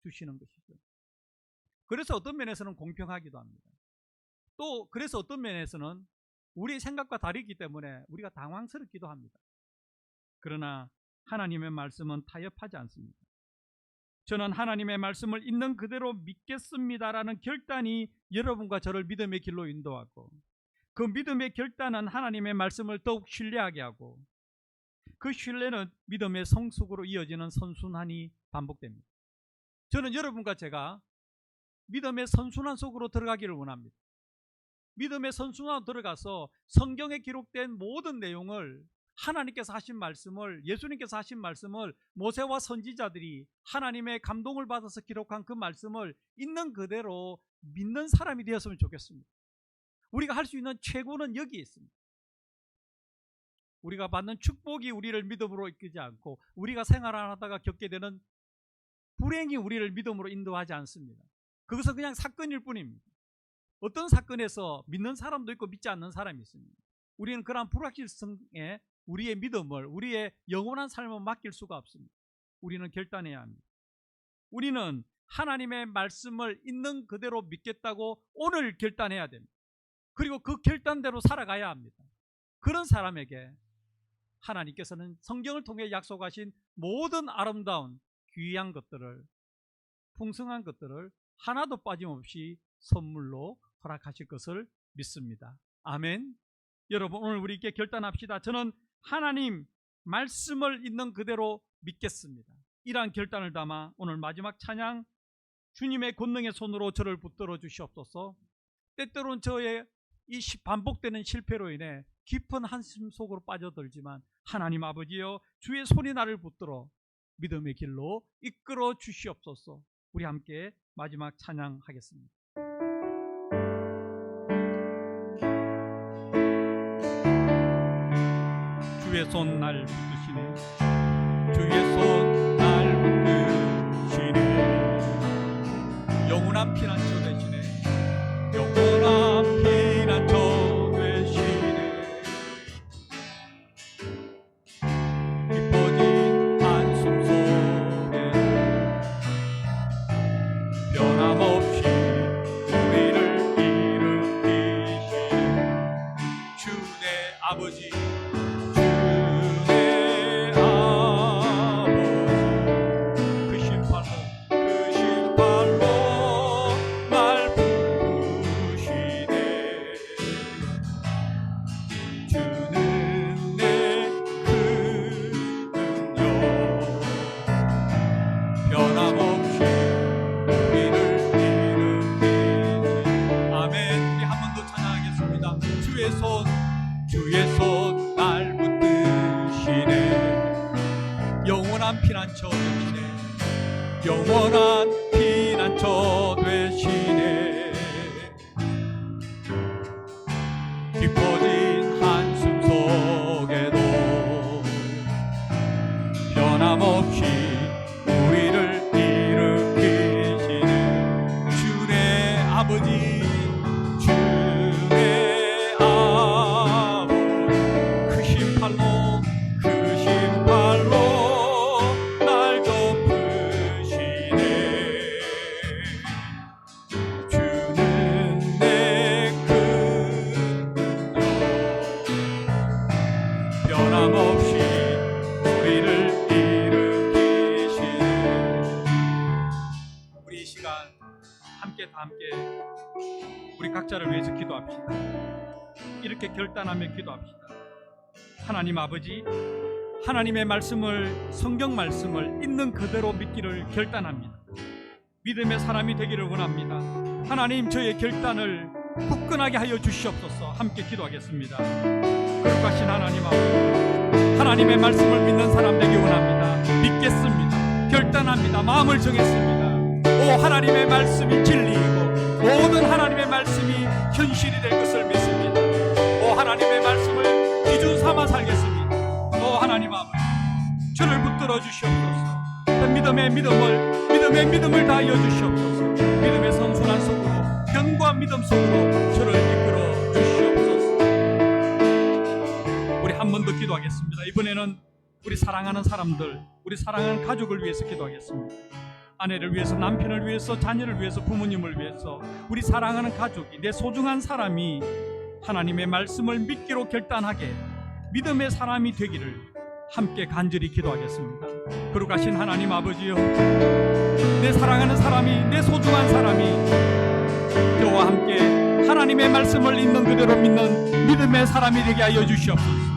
주시는 것이죠. 그래서 어떤 면에서는 공평하기도 합니다. 또 그래서 어떤 면에서는 우리 생각과 다르기 때문에 우리가 당황스럽기도 합니다. 그러나 하나님의 말씀은 타협하지 않습니다. 저는 하나님의 말씀을 있는 그대로 믿겠습니다라는 결단이 여러분과 저를 믿음의 길로 인도하고, 그 믿음의 결단은 하나님의 말씀을 더욱 신뢰하게 하고, 그 신뢰는 믿음의 성숙으로 이어지는 선순환이 반복됩니다. 저는 여러분과 제가 믿음의 선순환 속으로 들어가기를 원합니다. 믿음의 선순환으로 들어가서 성경에 기록된 모든 내용을, 하나님께서 하신 말씀을, 예수님께서 하신 말씀을, 모세와 선지자들이 하나님의 감동을 받아서 기록한 그 말씀을 있는 그대로 믿는 사람이 되었으면 좋겠습니다. 우리가 할 수 있는 최고는 여기에 있습니다. 우리가 받는 축복이 우리를 믿음으로 이끌지 않고, 우리가 생활하다가 겪게 되는 불행이 우리를 믿음으로 인도하지 않습니다. 그것은 그냥 사건일 뿐입니다. 어떤 사건에서 믿는 사람도 있고 믿지 않는 사람이 있습니다. 우리는 그러한 불확실성에 우리의 믿음을, 우리의 영원한 삶을 맡길 수가 없습니다. 우리는 결단해야 합니다. 우리는 하나님의 말씀을 있는 그대로 믿겠다고 오늘 결단해야 됩니다. 그리고 그 결단대로 살아가야 합니다. 그런 사람에게 하나님께서는 성경을 통해 약속하신 모든 아름다운 귀한 것들을, 풍성한 것들을 하나도 빠짐없이 선물로 허락하실 것을 믿습니다. 아멘. 여러분, 오늘 우리에게 결단합시다. 저는 하나님 말씀을 있는 그대로 믿겠습니다. 이러한 결단을 담아 오늘 마지막 찬양, 주님의 권능의 손으로 저를 붙들어 주시옵소서. 때때로는 저의 이 반복되는 실패로 인해 깊은 한숨 속으로 빠져들지만, 하나님 아버지여, 주의 손이 나를 붙들어 믿음의 길로 이끌어 주시옵소서. 우리 함께 마지막 찬양하겠습니다. 주의 손 날 붙드시네, 주의 손 날 붙드시네, 영원한 피난처 되시네, 영원한 피난처 되시네. 깊어진 한숨 속에 변함없이 우리를 일으키시는 주의 아버지, 주의 손 날 붙드시네, 영원한 피난처 되시네, 영원한 피난처 되시네. 깊어진 한숨 속에도 변함없이 우리를 일으키시는 주의 아버지, 변함없이 우리를 일으키시는. 우리 이 시간 함께 우리 각자를 위해서 기도합시다. 이렇게 결단하며 기도합시다. 하나님 아버지, 하나님의 말씀을, 성경 말씀을 있는 그대로 믿기를 결단합니다. 믿음의 사람이 되기를 원합니다. 하나님, 저의 결단을 굳건하게 하여 주시옵소서. 함께 기도하겠습니다. 거룩하신 하나님 아버지, 하나님의 말씀을 믿는 사람 되기 원합니다. 믿겠습니다. 결단합니다. 마음을 정했습니다. 오, 하나님의 말씀이 진리이고 모든 하나님의 말씀이 현실이 될 것을 믿습니다. 오, 하나님의 말씀을 기준 삼아 살겠습니다. 오, 하나님 아버지, 저를 붙들어 주시옵소서. 믿음의 믿음을 다하여 주시옵소서. 믿음의 선순환 속으로, 견고한 믿음 속으로 저를 이끌어 주시옵소서. 우리 한 번 더 기도하겠습니다. 이번에는 우리 사랑하는 사람들, 우리 사랑하는 가족을 위해서 기도하겠습니다. 아내를 위해서, 남편을 위해서, 자녀를 위해서, 부모님을 위해서, 우리 사랑하는 가족이, 내 소중한 사람이 하나님의 말씀을 믿기로 결단하게 믿음의 사람이 되기를 함께 간절히 기도하겠습니다. 거룩하신 하나님 아버지여, 내 사랑하는 사람이, 내 소중한 사람이 저와 함께 하나님의 말씀을 있는 그대로 믿는 믿음의 사람이 되게 하여 주시옵소서.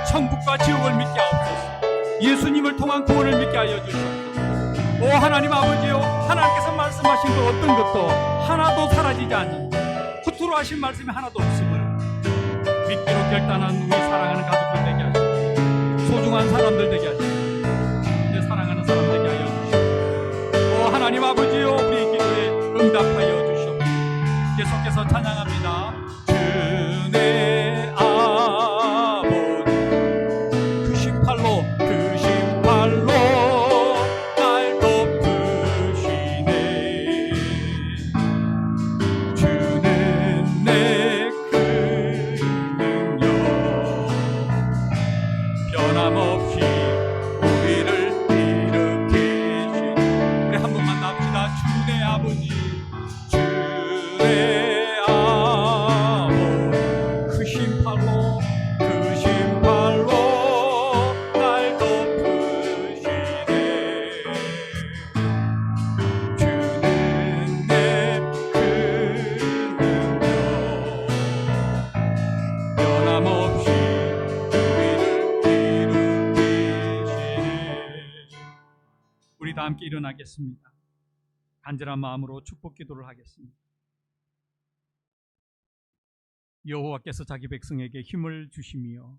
천국과 지옥을 믿게 하옵소서. 예수님을 통한 구원을 믿게 하여 주시옵소서. 오 하나님 아버지여, 하나님께서 말씀하신 그 어떤 것도 하나도 사라지지 않는 허투루 하신 말씀이 하나도 없음을 믿기로 결단한 우리 사랑하는 가족들 되게 하시고, 소중한 사람들 되게 하시고, 내 사랑하는 사람 되게 하여 주시옵소서. 오 하나님 아버지여, 우리의 기도에 응답하여 주시옵소서. 계속해서 찬양합니다. 주내 아버지 그 심팔로 날 덮으시네. 주는 내 그 능력 변함없이 우리를 일으키시네. 우리 한 번만 납시다. 주내 아버지, 주내 아버지 그 심팔로 날 덮으시네. 주는 내 그 능력 변함없이 우리를 일으키시네. 우리 다 함께 일어나겠습니다. 간절한 마음으로 축복 기도를 하겠습니다. 여호와께서 자기 백성에게 힘을 주시며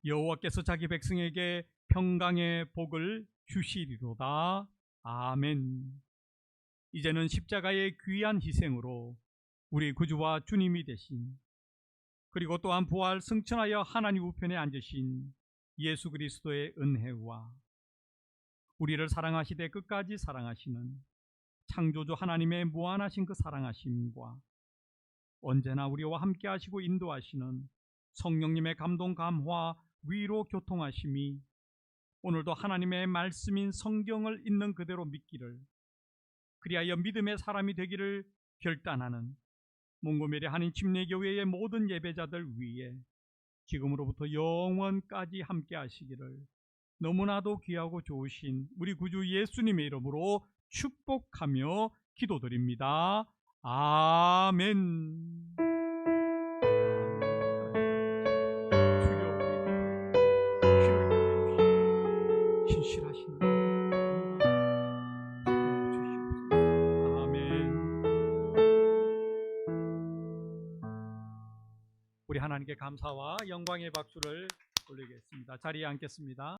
여호와께서 자기 백성에게 평강의 복을 주시리로다. 아멘. 이제는 십자가의 귀한 희생으로 우리 구주와 주님이 되신, 그리고 또한 부활 승천하여 하나님 우편에 앉으신 예수 그리스도의 은혜와 우리를 사랑하시되 끝까지 사랑하시는 창조주 하나님의 무한하신 그 사랑하심과 언제나 우리와 함께 하시고 인도하시는 성령님의 감동 감화 위로 교통하심이 오늘도 하나님의 말씀인 성경을 있는 그대로 믿기를, 그리하여 믿음의 사람이 되기를 결단하는 몽고메리 한인 침례교회의 모든 예배자들 위에 지금으로부터 영원까지 함께 하시기를 너무나도 귀하고 좋으신 우리 구주 예수님의 이름으로 축복하며 기도드립니다. 아멘. 신실하신 아멘. 우리 하나님께 감사와 영광의 박수를 올리겠습니다. 자리에 앉겠습니다.